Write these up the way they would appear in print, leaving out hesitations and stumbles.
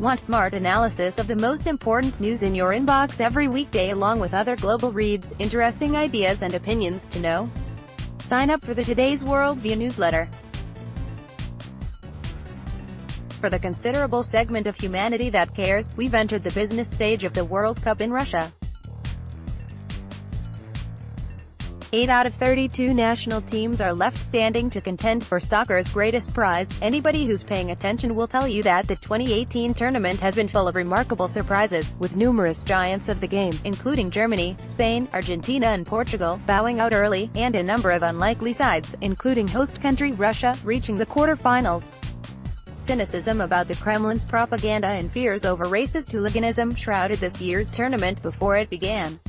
Want smart analysis of the most important news in your inbox every weekday along with other global reads, interesting ideas and opinions to know? Sign up for the Today's WorldView newsletter. For the considerable segment of humanity that cares, we've entered the business stage of the World Cup in Russia. 8 out of 32 national teams are left standing to contend for soccer's greatest prize. Anybody who's paying attention will tell you that the 2018 tournament has been full of remarkable surprises, with numerous giants of the game, including Germany, Spain, Argentina and Portugal, bowing out early, and a number of unlikely sides, including host country Russia, reaching the quarter-finals. Cynicism about the Kremlin's propaganda and fears over racist hooliganism shrouded this year's tournament before it began.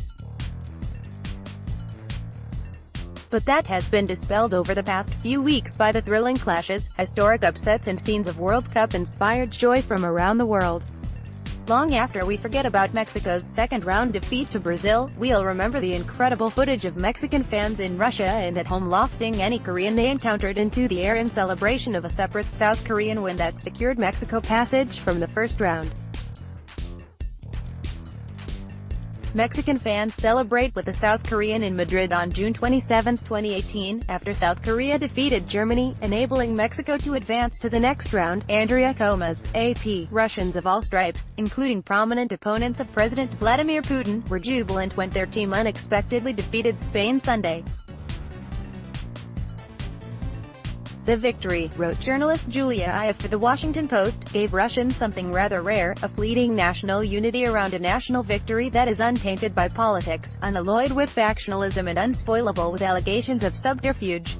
But that has been dispelled over the past few weeks by the thrilling clashes, historic upsets and scenes of World Cup-inspired joy from around the world. Long after we forget about Mexico's second-round defeat to Brazil, we'll remember the incredible footage of Mexican fans in Russia and at home lofting any Korean they encountered into the air in celebration of a separate South Korean win that secured Mexico passage from the first round. Mexican fans celebrate with the South Korean in Madrid on June 27, 2018, after South Korea defeated Germany, enabling Mexico to advance to the next round. Andrea Comas, AP, Russians of all stripes, including prominent opponents of President Vladimir Putin, were jubilant when their team unexpectedly defeated Spain Sunday. The victory, wrote journalist Julia Ioffe for The Washington Post, gave Russians something rather rare, a fleeting national unity around a national victory that is untainted by politics, unalloyed with factionalism and unspoilable with allegations of subterfuge.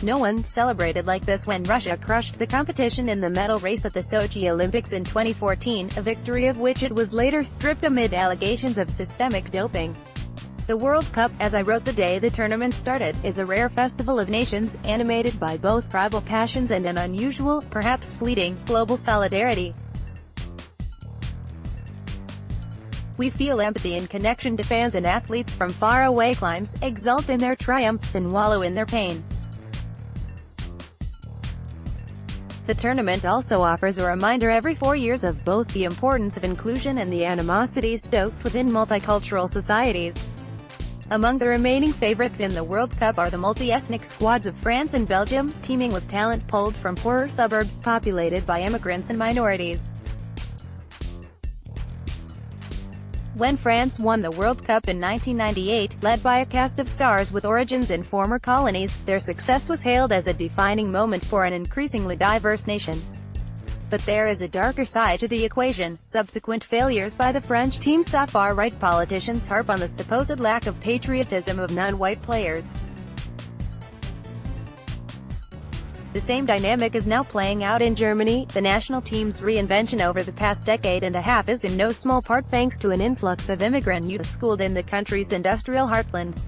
No one celebrated like this when Russia crushed the competition in the medal race at the Sochi Olympics in 2014, a victory of which it was later stripped amid allegations of systemic doping. The World Cup, as I wrote the day the tournament started, is a rare festival of nations, animated by both tribal passions and an unusual, perhaps fleeting, global solidarity. We feel empathy and connection to fans and athletes from faraway climes, exult in their triumphs and wallow in their pain. The tournament also offers a reminder every 4 years of both the importance of inclusion and the animosities stoked within multicultural societies. Among the remaining favorites in the World Cup are the multi-ethnic squads of France and Belgium, teeming with talent pulled from poorer suburbs populated by immigrants and minorities. When France won the World Cup in 1998, led by a cast of stars with origins in former colonies, their success was hailed as a defining moment for an increasingly diverse nation. But there is a darker side to the equation. Subsequent failures by the French team saw far-right politicians harp on the supposed lack of patriotism of non-white players. The same dynamic is now playing out in Germany. The national team's reinvention over the past decade and a half is in no small part thanks to an influx of immigrant youth schooled in the country's industrial heartlands.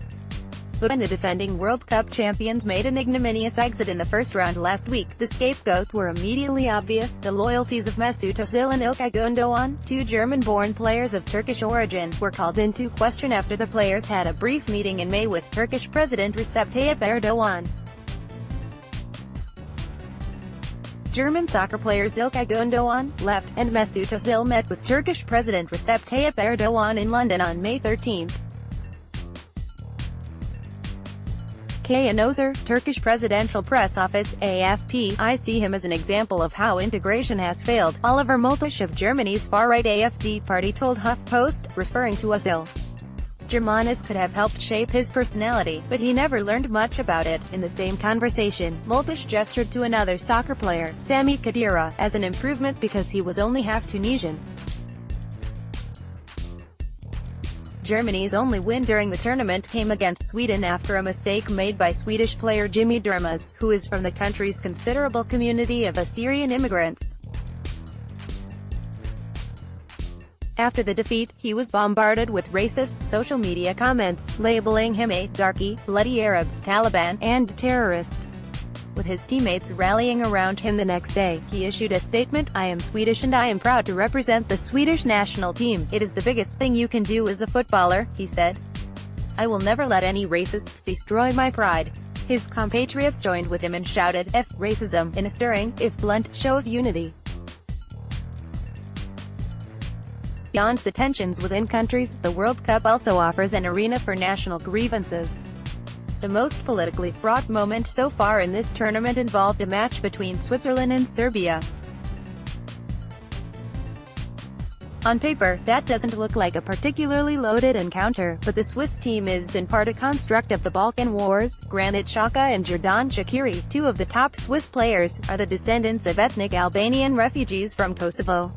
But when the defending World Cup champions made an ignominious exit in the first round last week, the scapegoats were immediately obvious. The loyalties of Mesut Özil and İlkay Gündoğan, two German-born players of Turkish origin, were called into question after the players had a brief meeting in May with Turkish President Recep Tayyip Erdoğan. German soccer players İlkay Gündoğan, left, and Mesut Özil met with Turkish President Recep Tayyip Erdoğan in London on May 13. Kaan Özer, Turkish Presidential Press Office, AFP, I see him as an example of how integration has failed, Oliver Multisch of Germany's far-right AfD party told HuffPost, referring to Özil. Germanis could have helped shape his personality, but he never learned much about it. In the same conversation, Multisch gestured to another soccer player, Sami Khedira, as an improvement because he was only half Tunisian. Germany's only win during the tournament came against Sweden after a mistake made by Swedish player Jimmy Durmaz, who is from the country's considerable community of Assyrian immigrants. After the defeat, he was bombarded with racist social media comments, labeling him a «darky», «bloody Arab», «Taliban», and «terrorist». With his teammates rallying around him the next day, he issued a statement, "I am Swedish and I am proud to represent the Swedish national team. It is the biggest thing you can do as a footballer," he said. "I will never let any racists destroy my pride." His compatriots joined with him and shouted, "F racism," in a stirring, if blunt, show of unity. Beyond the tensions within countries, the World Cup also offers an arena for national grievances. The most politically fraught moment so far in this tournament involved a match between Switzerland and Serbia. On paper, that doesn't look like a particularly loaded encounter, but the Swiss team is in part a construct of the Balkan Wars. Granit Xhaka and Xherdan Shaqiri, two of the top Swiss players, are the descendants of ethnic Albanian refugees from Kosovo.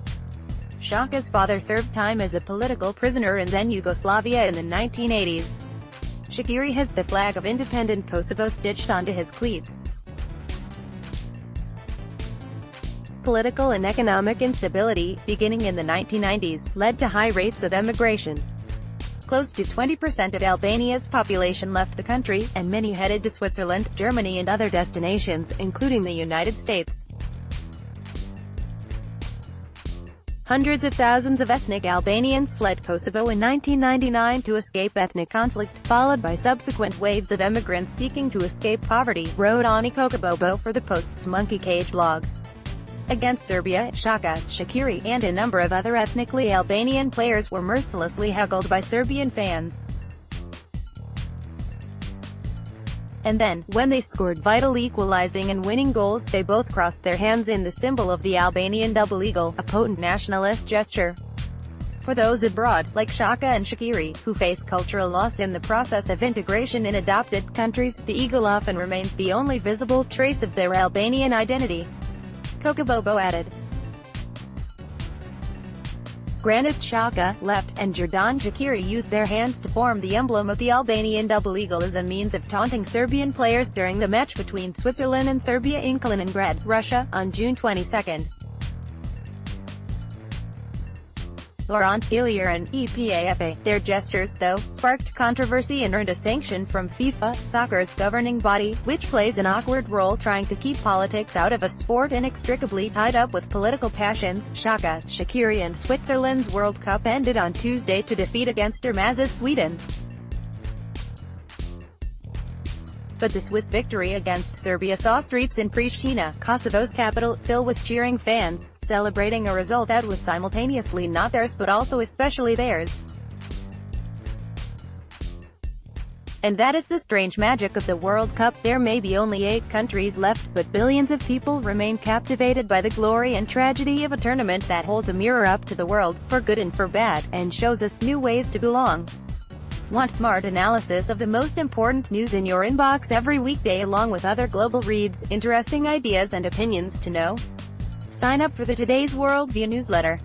Xhaka's father served time as a political prisoner in then Yugoslavia in the 1980s. Shaqiri has the flag of independent Kosovo stitched onto his cleats. Political and economic instability, beginning in the 1990s, led to high rates of emigration. Close to 20% of Albania's population left the country, and many headed to Switzerland, Germany and other destinations, including the United States. Hundreds of thousands of ethnic Albanians fled Kosovo in 1999 to escape ethnic conflict, followed by subsequent waves of emigrants seeking to escape poverty, wrote Ani Kokobobo for the Post's Monkey Cage blog. Against Serbia, Xhaka, Shaqiri, and a number of other ethnically Albanian players were mercilessly heckled by Serbian fans. And then, when they scored vital equalizing and winning goals, they both crossed their hands in the symbol of the Albanian double eagle, a potent nationalist gesture. For those abroad, like Xhaka and Shaqiri, who face cultural loss in the process of integration in adopted countries, the eagle often remains the only visible trace of their Albanian identity. Kokobobo added. Granit Xhaka, left, and Xherdan Shaqiri used their hands to form the emblem of the Albanian double eagle as a means of taunting Serbian players during the match between Switzerland and Serbia in Kaliningrad, Russia, on June 22. Laurent Gillier and EPAFA. Their gestures, though, sparked controversy and earned a sanction from FIFA, soccer's governing body, which plays an awkward role trying to keep politics out of a sport inextricably tied up with political passions. Xhaka, Shaqiri and Switzerland's World Cup ended on Tuesday to defeat against Dermaz's Sweden. But the Swiss victory against Serbia saw streets in Pristina, Kosovo's capital, fill with cheering fans, celebrating a result that was simultaneously not theirs but also especially theirs. And that is the strange magic of the World Cup. There may be only 8 countries left, but billions of people remain captivated by the glory and tragedy of a tournament that holds a mirror up to the world, for good and for bad, and shows us new ways to belong. Want smart analysis of the most important news in your inbox every weekday along with other global reads, interesting ideas and opinions to know? Sign up for the Today's WorldView newsletter.